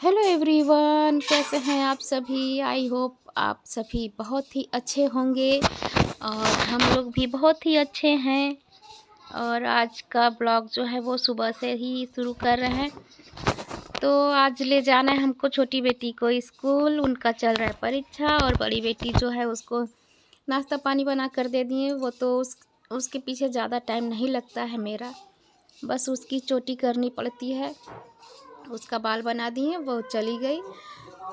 Hello everyone, कैसे हैं आप सभी। आई होप आप सभी बहुत ही अच्छे होंगे और हम लोग भी बहुत ही अच्छे हैं। और आज का ब्लॉग जो है वो सुबह से ही शुरू कर रहे हैं। तो आज ले जाना है हमको छोटी बेटी को स्कूल, उनका चल रहा है परीक्षा। और बड़ी बेटी जो है उसको नाश्ता पानी बना कर दे दिए। वो तो उसके पीछे ज़्यादा टाइम नहीं लगता है मेरा, बस उसकी चोटी करनी पड़ती है। उसका बाल बना दिए, वो चली गई।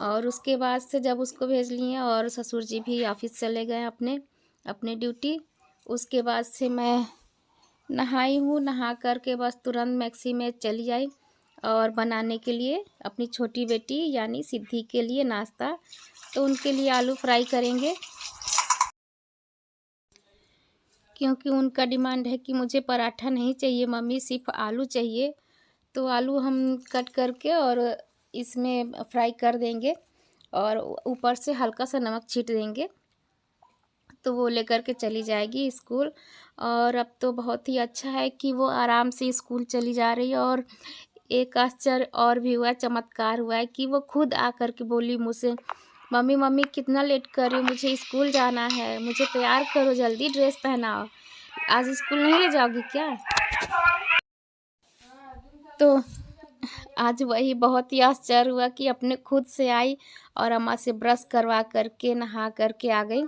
और उसके बाद से जब उसको भेज लिए और ससुर जी भी ऑफिस चले गए अपने अपने ड्यूटी। उसके बाद से मैं नहाई हूँ, नहा कर के बस तुरंत मैक्सी में चली आई और बनाने के लिए अपनी छोटी बेटी यानी सिद्धि के लिए नाश्ता। तो उनके लिए आलू फ्राई करेंगे, क्योंकि उनका डिमांड है कि मुझे पराठा नहीं चाहिए मम्मी, सिर्फ आलू चाहिए। तो आलू हम कट करके और इसमें फ्राई कर देंगे और ऊपर से हल्का सा नमक छींट देंगे, तो वो लेकर के चली जाएगी स्कूल। और अब तो बहुत ही अच्छा है कि वो आराम से स्कूल चली जा रही है। और एक आश्चर्य और भी हुआ, चमत्कार हुआ है कि वो खुद आकर के बोली मुझसे, मम्मी मम्मी कितना लेट कर रही हो, मुझे स्कूल जाना है, मुझे तैयार करो, जल्दी ड्रेस पहनाओ, आज स्कूल नहीं ले जाओगी क्या। तो आज वही बहुत ही आश्चर्य हुआ कि अपने खुद से आई और अम्मा से ब्रश करवा करके नहा करके आ गई।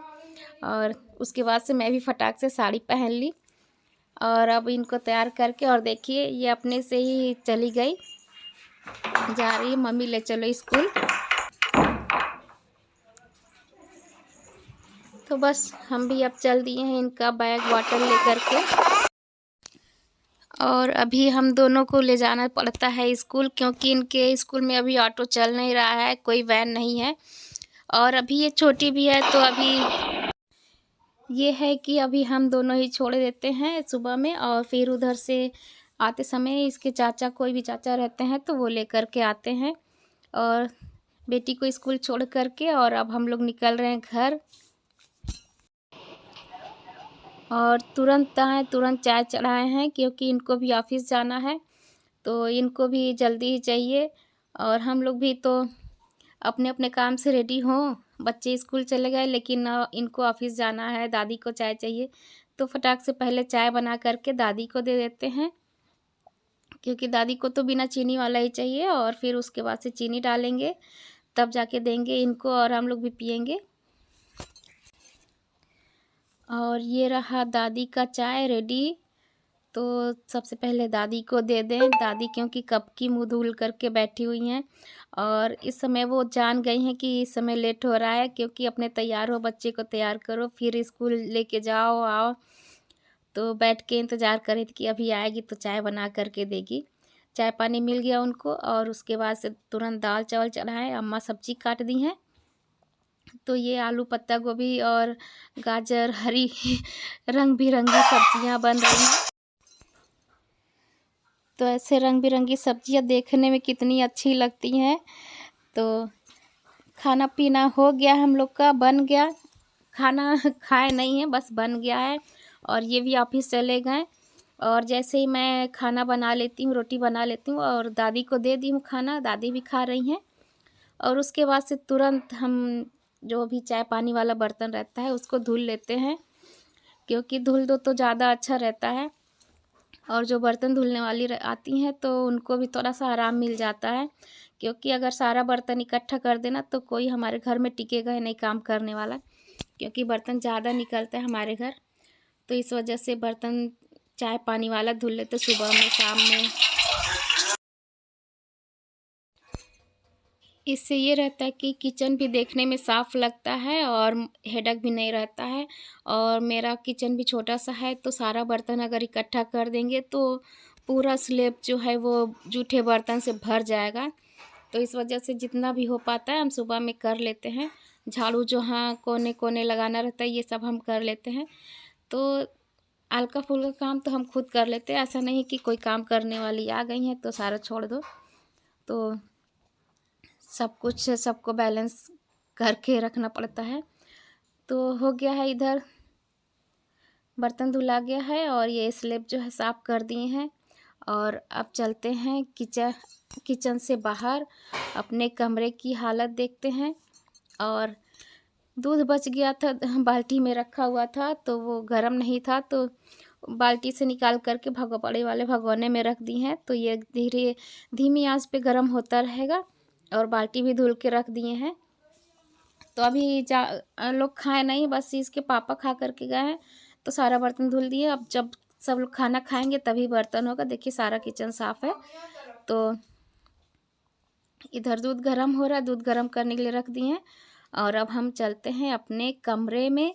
और उसके बाद से मैं भी फटाक से साड़ी पहन ली और अब इनको तैयार करके, और देखिए ये अपने से ही चली गई, जा रही है मम्मी ले चलो स्कूल। तो बस हम भी अब चल दिए हैं इनका बैग बॉटल लेकर के। और अभी हम दोनों को ले जाना पड़ता है स्कूल, क्योंकि इनके स्कूल में अभी ऑटो चल नहीं रहा है, कोई वैन नहीं है। और अभी ये छोटी भी है, तो अभी ये है कि अभी हम दोनों ही छोड़ देते हैं सुबह में, और फिर उधर से आते समय इसके चाचा, कोई भी चाचा रहते हैं तो वो लेकर के आते हैं। और बेटी को स्कूल छोड़ करके और अब हम लोग निकल रहे हैं घर। और तुरंत आए, तुरंत चाय चढ़ाए हैं, क्योंकि इनको भी ऑफिस जाना है, तो इनको भी जल्दी ही चाहिए। और हम लोग भी तो अपने अपने काम से रेडी हों, बच्चे स्कूल चले गए लेकिन इनको ऑफिस जाना है, दादी को चाय चाहिए। तो फटाक से पहले चाय बना करके दादी को दे देते हैं, क्योंकि दादी को तो बिना चीनी वाला ही चाहिए। और फिर उसके बाद से चीनी डालेंगे, तब जाके देंगे इनको और हम लोग भी पियेंगे। और ये रहा दादी का चाय रेडी। तो सबसे पहले दादी को दे दें, दादी क्योंकि कब की मुँह धुल करके बैठी हुई हैं। और इस समय वो जान गई हैं कि इस समय लेट हो रहा है, क्योंकि अपने तैयार हो, बच्चे को तैयार करो, फिर स्कूल लेके जाओ आओ। तो बैठ के इंतज़ार कर रही थी कि अभी आएगी तो चाय बना करके देगी। चाय पानी मिल गया उनको, और उसके बाद से तुरंत दाल चावल चढ़ाए, अम्मा सब्जी काट दी हैं। तो ये आलू पत्ता गोभी और गाजर, हरी रंग बिरंगी सब्जियां बन रही हैं। तो ऐसे रंग बिरंगी सब्जियां देखने में कितनी अच्छी लगती हैं। तो खाना पीना हो गया हम लोग का, बन गया खाना। खाए नहीं है, बस बन गया है। और ये भी ऑफिस चले गए। और जैसे ही मैं खाना बना लेती हूँ, रोटी बना लेती हूँ और दादी को दे दी हूँ खाना, दादी भी खा रही हैं। और उसके बाद से तुरंत हम जो भी चाय पानी वाला बर्तन रहता है उसको धुल लेते हैं, क्योंकि धुल दो तो ज़्यादा अच्छा रहता है। और जो बर्तन धुलने वाली आती हैं तो उनको भी थोड़ा सा आराम मिल जाता है, क्योंकि अगर सारा बर्तन इकट्ठा कर देना तो कोई हमारे घर में टिकेगा ही नहीं काम करने वाला, क्योंकि बर्तन ज़्यादा निकलता है हमारे घर। तो इस वजह से बर्तन चाय पानी वाला धुल लेते सुबह में, शाम में। इससे ये रहता है कि किचन भी देखने में साफ़ लगता है और हेडेक भी नहीं रहता है। और मेरा किचन भी छोटा सा है, तो सारा बर्तन अगर इकट्ठा कर देंगे तो पूरा स्लैब जो है वो जूठे बर्तन से भर जाएगा। तो इस वजह से जितना भी हो पाता है हम सुबह में कर लेते हैं। झाड़ू जो हाँ कोने कोने लगाना रहता है, ये सब हम कर लेते हैं। तो हल्का फुल्का काम तो हम खुद कर लेते हैं, ऐसा नहीं कि कोई काम करने वाली आ गई हैं तो सारा छोड़ दो। तो सब कुछ सबको बैलेंस करके रखना पड़ता है। तो हो गया है, इधर बर्तन धुला गया है और ये स्लैब जो है साफ़ कर दिए हैं। और अब चलते हैं किचन से बाहर, अपने कमरे की हालत देखते हैं। और दूध बच गया था, बाल्टी में रखा हुआ था, तो वो गर्म नहीं था, तो बाल्टी से निकाल करके बड़े वाले भगोने में रख दी हैं। तो ये धीमी आंच पे गर्म होता रहेगा। और बाल्टी भी धुल के रख दिए हैं। तो अभी लोग खाए नहीं, बस इसके पापा खा करके गए हैं, तो सारा बर्तन धुल दिए। अब जब सब लोग खाना खाएंगे तभी बर्तन होगा। देखिए सारा किचन साफ है। तो इधर दूध गर्म हो रहा है, दूध गर्म करने के लिए रख दिए हैं। और अब हम चलते हैं अपने कमरे में।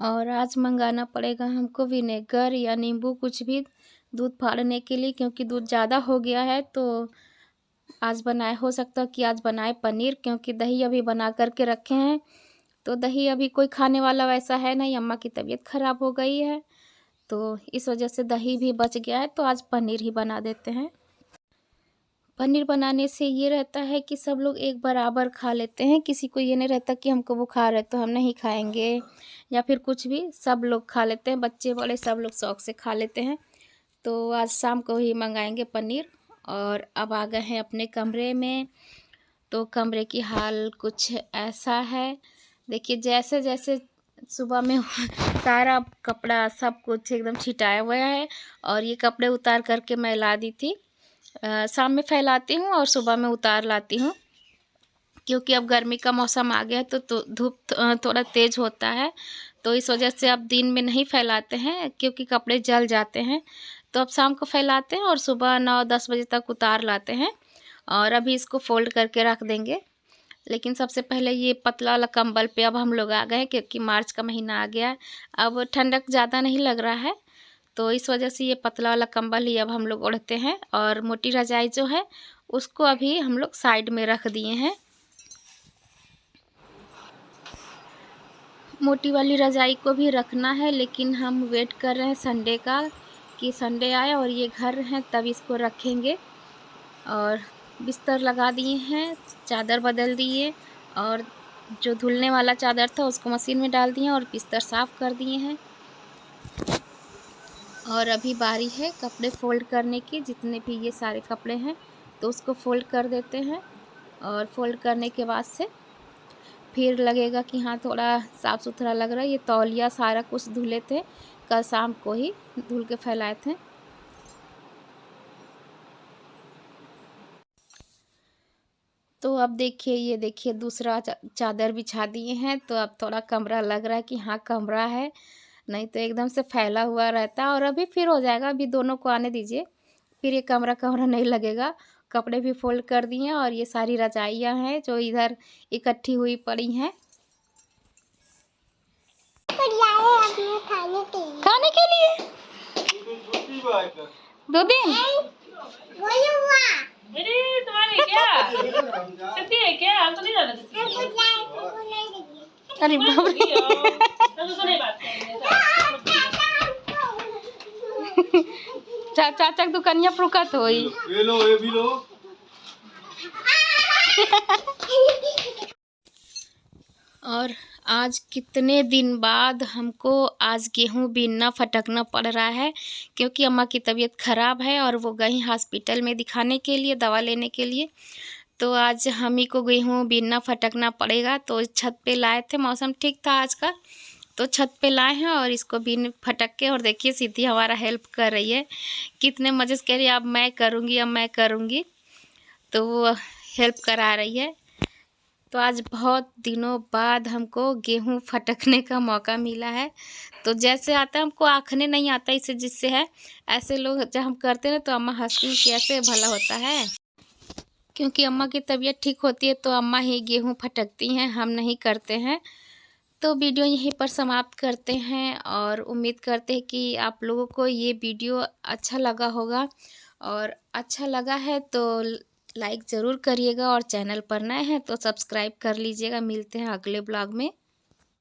और आज मंगाना पड़ेगा हमको विनेगर या नींबू, कुछ भी दूध फाड़ने के लिए, क्योंकि दूध ज़्यादा हो गया है। तो आज हो सकता है कि आज बनाए पनीर, क्योंकि दही अभी बना करके रखे हैं। तो दही अभी कोई खाने वाला वैसा है नहीं, अम्मा की तबीयत ख़राब हो गई है, तो इस वजह से दही भी बच गया है। तो आज पनीर ही बना देते हैं। पनीर बनाने से ये रहता है कि सब लोग एक बराबर खा लेते हैं। किसी को ये नहीं रहता कि हमको बुखार है तो हम नहीं खाएंगे, या फिर कुछ भी, सब लोग खा लेते हैं, बच्चे बड़े सब लोग शौक से खा लेते हैं। तो आज शाम को ही मंगाएंगे पनीर। और अब आ गए हैं अपने कमरे में। तो कमरे की हाल कुछ ऐसा है। देखिए जैसे जैसे सुबह में सारा कपड़ा सब कुछ एकदम छिटाया हुआ है। और ये कपड़े उतार करके मैं ला दी थी, शाम में फैलाती हूँ और सुबह में उतार लाती हूँ, क्योंकि अब गर्मी का मौसम आ गया है, तो धूप थोड़ा तेज़ होता है। तो इस वजह से अब दिन में नहीं फैलाते हैं, क्योंकि कपड़े जल जाते हैं। तो अब शाम को फैलाते हैं और सुबह 9-10 बजे तक उतार लाते हैं। और अभी इसको फोल्ड करके रख देंगे। लेकिन सबसे पहले ये पतला वाला कंबल पे अब हम लोग आ गए हैं, क्योंकि मार्च का महीना आ गया है। अब ठंडक ज़्यादा नहीं लग रहा है, तो इस वजह से ये पतला वाला कंबल ही अब हम लोग ओढ़ते हैं। और मोटी रजाई जो है उसको अभी हम लोग साइड में रख दिए हैं। मोटी वाली रजाई को भी रखना है, लेकिन हम वेट कर रहे हैं संडे का, कि संडे आए और ये घर हैं तब इसको रखेंगे। और बिस्तर लगा दिए हैं, चादर बदल दिए, और जो धुलने वाला चादर था उसको मशीन में डाल दिए और बिस्तर साफ़ कर दिए हैं। और अभी बारी है कपड़े फ़ोल्ड करने की, जितने भी ये सारे कपड़े हैं तो उसको फ़ोल्ड कर देते हैं। और फ़ोल्ड करने के बाद से फिर लगेगा कि हाँ थोड़ा साफ़ सुथरा लग रहा है। ये तौलिया सारा कुछ धुले थे, कल शाम को ही धुल के फैलाए थे। तो अब देखिए, ये देखिए दूसरा चादर बिछा दिए हैं। तो अब थोड़ा कमरा लग रहा है कि हाँ कमरा है, नहीं तो एकदम से फैला हुआ रहता। और अभी फिर हो जाएगा, अभी दोनों को आने दीजिए, फिर ये कमरा नहीं लगेगा। कपड़े भी फोल्ड कर दिए हैं और ये सारी रजाइयाँ हैं जो इधर इकट्ठी हुई पड़ी हैं खाने के लिए। 2 दिन तुम्हारे क्या छुट्टी है क्या? हम तो नहीं जाना। अरे बाप रे, चाचा दुकानिया प्रुकत होई। ये लो, ये भी लो। और आज कितने दिन बाद हमको आज गेहूं बीनना फटकना पड़ रहा है, क्योंकि अम्मा की तबीयत ख़राब है और वो गई हॉस्पिटल में दिखाने के लिए, दवा लेने के लिए। तो आज हम ही को गेहूं बीनना फटकना पड़ेगा। तो छत पे लाए थे, मौसम ठीक था आज का, तो छत पे लाए हैं और इसको बीन फटक के। और देखिए सिद्धि हमारा हेल्प कर रही है, कितने मज़े से कह रही है अब मैं करूँगी, अब मैं करूँगी। तो वो हेल्प करा रही है। तो आज बहुत दिनों बाद हमको गेहूं फटकने का मौका मिला है। तो जैसे आता है, हमको आँखने नहीं आता इसे जिससे है, ऐसे लोग जब हम करते हैं तो अम्मा हंसती हैं, कैसे भला होता है। क्योंकि अम्मा की तबीयत ठीक होती है तो अम्मा ही गेहूं फटकती हैं, हम नहीं करते हैं। तो वीडियो यहीं पर समाप्त करते हैं और उम्मीद करते हैं कि आप लोगों को ये वीडियो अच्छा लगा होगा। और अच्छा लगा है तो लाइक ज़रूर करिएगा, और चैनल पर नए हैं तो सब्सक्राइब कर लीजिएगा। मिलते हैं अगले ब्लॉग में।